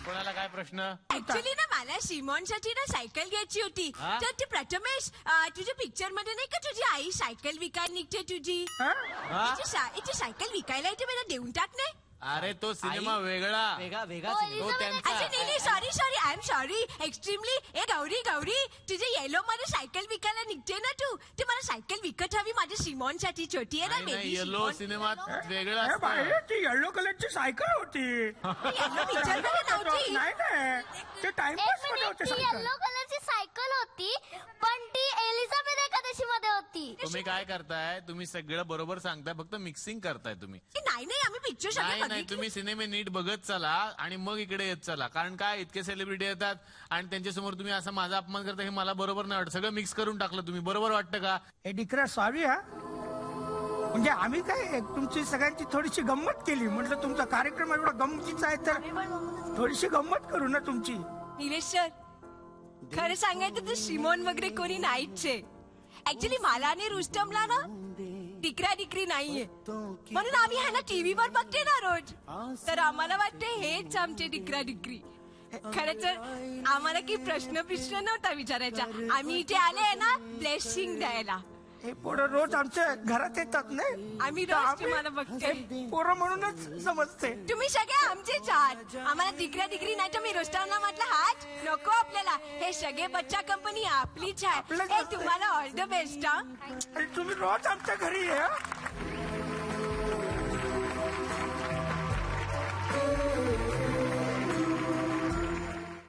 कोणाला काय प्रश्न? ऍक्च्युली ना मला सिमॉनसाठी ना सायकल घ्यायची होती. तर ती प्रथमेश तुझ्या पिक्चर मध्ये नाही का तुझी आई सायकल विकायला निघते तुझी इथे सायकल विकायला येते मला देऊन टाक नाही. अरे तो सिनेमा वेगळा वेगळा तो त्यांचा. अच्छा नाही sorry I am sorry extremely. ए गौरी तुझे येलो मध्ये सायकल विकायला निघते ना तू. ते मला सायकल विकत हवी माझ्या सिमॉनसाठी. छोटी आहे ना बेबी येलो सिनेमात वेगळा अरे बाहेर ती येलो कलरची सायकल होती. येलो पिक्चर मध्ये नव्हती. नाही ते टाइमपास मध्ये होते ती सायकल. येलो कलरची सायकल होती पण ती एलिझाबेथ एकादशी मध्ये होती. तुम्ही काय करताय? तुम्ही सगळं बरोबर सांगताय, फक्त मिक्सिंग करताय तुम्ही. नाही आम्ही पिक्चर नाही तुम्ही सिनेमे नीट बघत चला आणि मग इकडे येत चला. कारण काय इतके सेलिब्रिटी येतात आणि त्यांच्यासमोर तुम्ही असा माझा अपमान करता, हे मला बरोबर नाही वाटत. सगळं मिक्स करून टाकलं तुम्ही. बरोबर वाटतं का? ए डिकरा सॉरी हा. म्हणजे आम्ही काय तुमची सगळ्यांची थोडीशी गंमत केली. म्हटलं तुमचा कार्यक्रम एवढा गमतीचा आहे तर थोडीशी गंमत करू ना तुमची. निलेश सर खरं सांगायचं तर सिमोन वगैरे कोणी नाहीच आहे. ऍक्च्युली मला आणि रुस्तमला ना डिकरा डिकरी नाहीये म्हणून आम्ही ह्याला टीव्हीवर बघते ना रोज. तर आम्हाला वाटते हेच आमचे डिकरा डिकरी. खरं तर आम्हाला काही प्रश्न नव्हता विचारायचा. आम्ही इथे आले ना ब्लेसिंग द्यायला. हे पोरं रोज आमच्या घरात येतात नाही. आम्ही रोज तुम्हाला बघते. पोरं म्हणूनच समजते. तुम्ही सगळे आमचेच आहात. आम्हाला डिकरा डिग्री नाही तर मी रुस्तमला म्हटलं हाच नको आपल्याला. हे सगळे बच्चा कंपनी आपलीच आहे. तुम्हाला ऑल द बेस्ट. तुम्ही रोज आमच्या घरी आहे.